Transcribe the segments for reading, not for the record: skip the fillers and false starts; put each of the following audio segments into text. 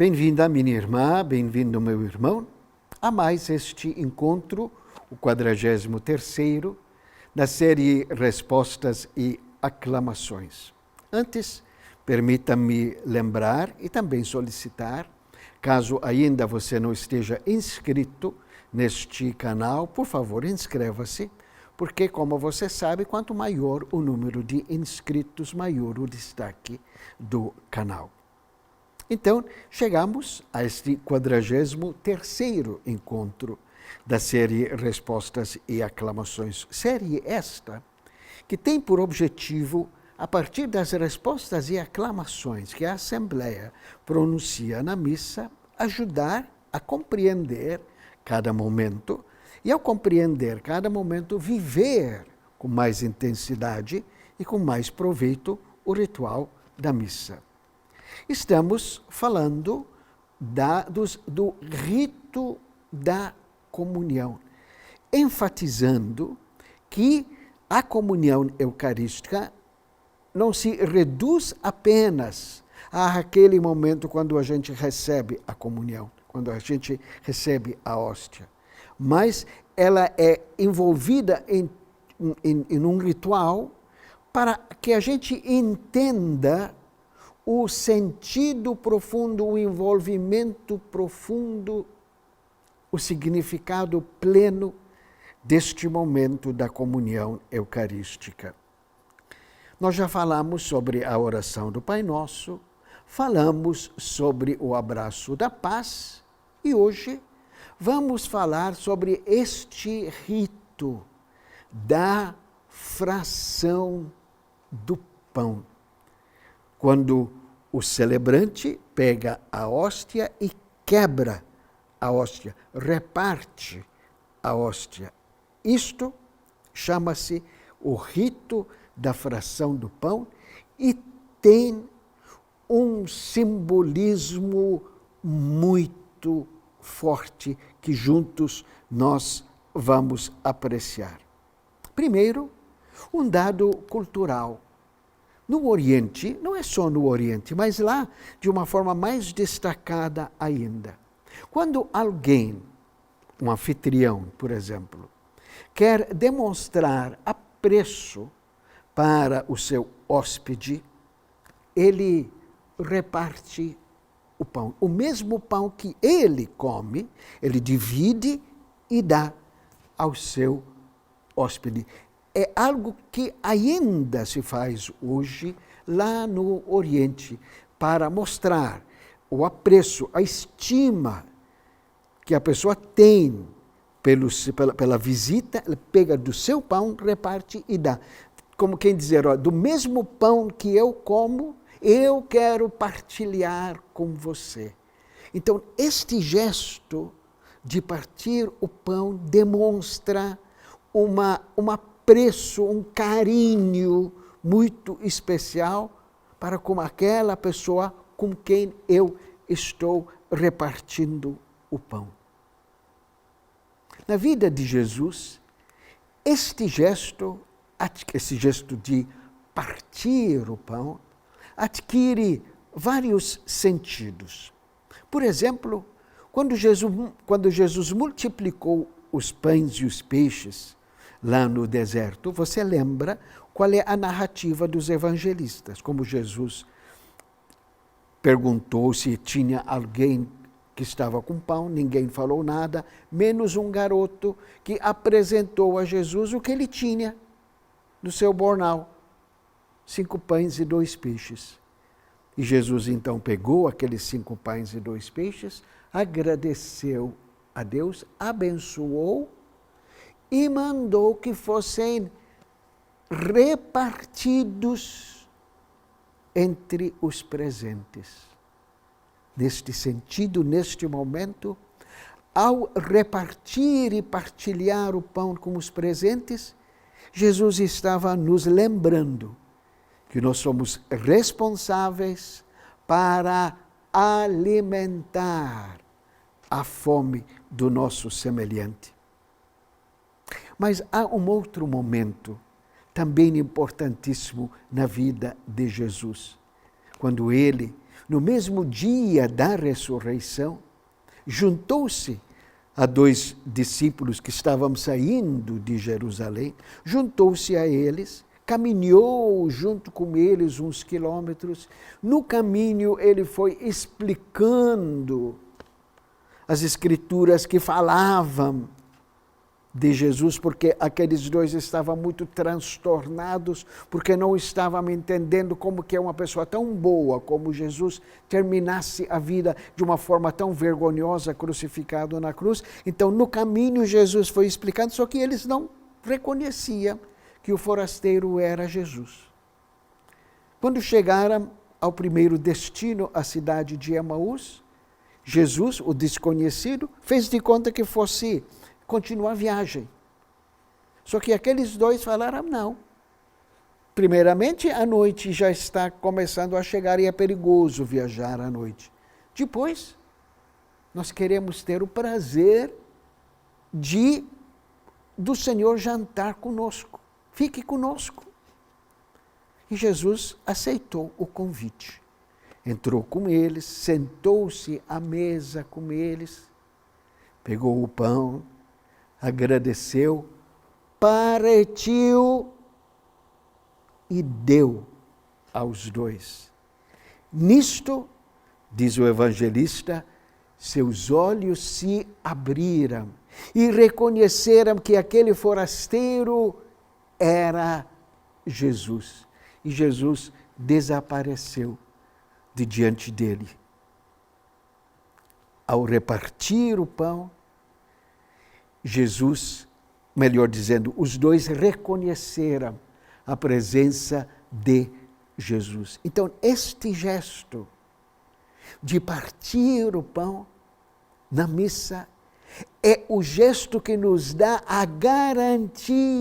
Bem-vinda, minha irmã, bem-vindo, meu irmão, a mais este encontro, o 43º, da série Respostas e Aclamações. Antes, permita-me lembrar e também solicitar, caso ainda você não esteja inscrito neste canal, por favor, inscreva-se, porque, como você sabe, quanto maior o número de inscritos, maior o destaque do canal. Então, chegamos a este 43º encontro da série Respostas e Aclamações. Série esta que tem por objetivo, a partir das respostas e aclamações que a Assembleia pronuncia na missa, ajudar a compreender cada momento e, ao compreender cada momento, viver com mais intensidade e com mais proveito o ritual da missa. Estamos falando do rito da comunhão, enfatizando que a comunhão eucarística não se reduz apenas àquele momento quando a gente recebe a comunhão, quando a gente recebe a hóstia, mas ela é envolvida em um ritual para que a gente entenda o sentido profundo, o envolvimento profundo, o significado pleno deste momento da comunhão eucarística. Nós já falamos sobre a oração do Pai Nosso, falamos sobre o abraço da paz e hoje vamos falar sobre este rito da fração do pão. Quando o celebrante pega a hóstia e quebra a hóstia, reparte a hóstia. Isto chama-se o rito da fração do pão e tem um simbolismo muito forte que juntos nós vamos apreciar. Primeiro, um dado cultural. No Oriente, não é só no Oriente, mas lá de uma forma mais destacada ainda. Quando alguém, um anfitrião, por exemplo, quer demonstrar apreço para o seu hóspede, ele reparte o pão. O mesmo pão que ele come, ele divide e dá ao seu hóspede. É algo que ainda se faz hoje lá no Oriente para mostrar o apreço, a estima que a pessoa tem pela visita. Ele pega do seu pão, reparte e dá. Como quem dizer, ó, do mesmo pão que eu como, eu quero partilhar com você. Então, este gesto de partir o pão demonstra um apreço, um carinho muito especial para com aquela pessoa com quem eu estou repartindo o pão. Na vida de Jesus, esse gesto de partir o pão, adquire vários sentidos. Por exemplo, quando Jesus multiplicou os pães e os peixes lá no deserto, você lembra qual é a narrativa dos evangelistas? Como Jesus perguntou se tinha alguém que estava com pão, ninguém falou nada, menos um garoto que apresentou a Jesus o que ele tinha no seu bornal, 5 pães e 2 peixes. E Jesus então pegou aqueles 5 pães e 2 peixes, agradeceu a Deus, abençoou e mandou que fossem repartidos entre os presentes. Neste sentido, neste momento, ao repartir e partilhar o pão com os presentes, Jesus estava nos lembrando que nós somos responsáveis para alimentar a fome do nosso semelhante. Mas há um outro momento também importantíssimo na vida de Jesus, quando ele no mesmo dia da ressurreição, juntou-se a 2 discípulos que estavam saindo de Jerusalém, juntou-se a eles, caminhou junto com eles uns quilômetros. No caminho ele foi explicando as escrituras que falavam de Jesus, porque aqueles 2 estavam muito transtornados, porque não estavam entendendo como que uma pessoa tão boa como Jesus terminasse a vida de uma forma tão vergonhosa, crucificado na cruz. Então, no caminho, Jesus foi explicando, só que eles não reconheciam que o forasteiro era Jesus. Quando chegaram ao primeiro destino, a cidade de Emaús, Jesus, o desconhecido, fez de conta que fosse continuar a viagem. Só que aqueles 2 falaram não. Primeiramente, a noite já está começando a chegar e é perigoso viajar à noite. Depois, nós queremos ter o prazer do Senhor jantar conosco. Fique conosco. E Jesus aceitou o convite. Entrou com eles, sentou-se à mesa com eles, pegou o pão, agradeceu, partiu e deu aos 2. Nisto, diz o evangelista, seus olhos se abriram e reconheceram que aquele forasteiro era Jesus. E Jesus desapareceu de diante dele. Ao repartir o pão, Jesus, melhor dizendo, os 2 reconheceram a presença de Jesus. Então, este gesto de partir o pão na missa é o gesto que nos dá a garantia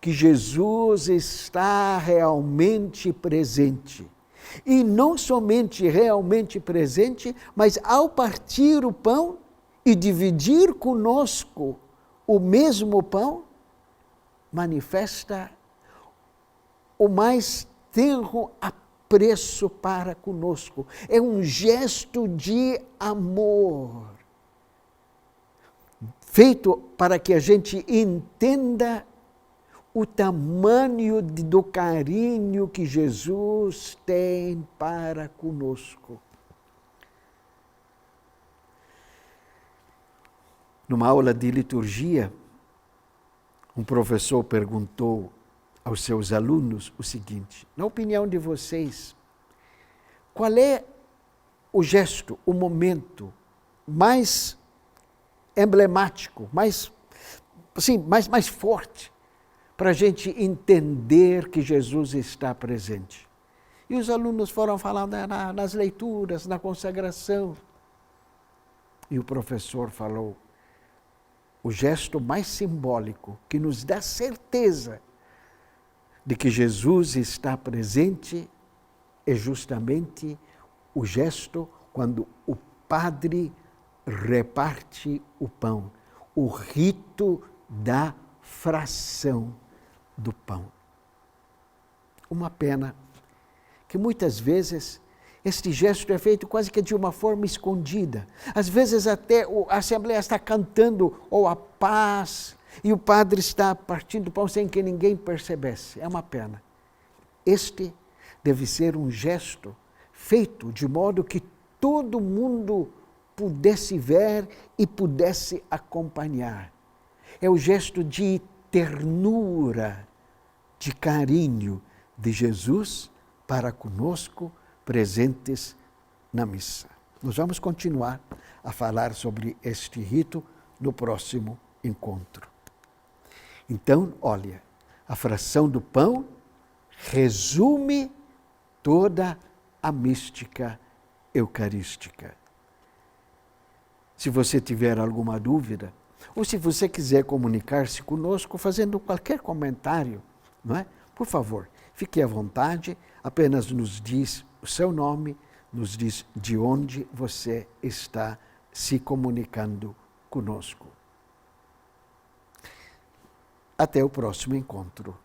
que Jesus está realmente presente. E não somente realmente presente, mas ao partir o pão e dividir conosco o mesmo pão, manifesta o mais tenro apreço para conosco. É um gesto de amor, feito para que a gente entenda o tamanho do carinho que Jesus tem para conosco. Numa aula de liturgia, um professor perguntou aos seus alunos o seguinte: na opinião de vocês, qual é o gesto, o momento mais emblemático, mais forte, para a gente entender que Jesus está presente? E os alunos foram falando nas leituras, na consagração. E o professor falou: o gesto mais simbólico que nos dá certeza de que Jesus está presente é justamente o gesto quando o padre reparte o pão, o rito da fração do pão. Uma pena que muitas vezes este gesto é feito quase que de uma forma escondida. Às vezes até a Assembleia está cantando ou a paz e o padre está partindo o pão sem que ninguém percebesse. É uma pena. Este deve ser um gesto feito de modo que todo mundo pudesse ver e pudesse acompanhar. É o gesto de ternura, de carinho de Jesus para conosco, presentes na missa. Nós vamos continuar a falar sobre este rito no próximo encontro. Então, olha, a fração do pão resume toda a mística eucarística. Se você tiver alguma dúvida, ou se você quiser comunicar-se conosco fazendo qualquer comentário, não é? Por favor, fique à vontade, apenas nos diz o seu nome, nos diz de onde você está se comunicando conosco. Até o próximo encontro.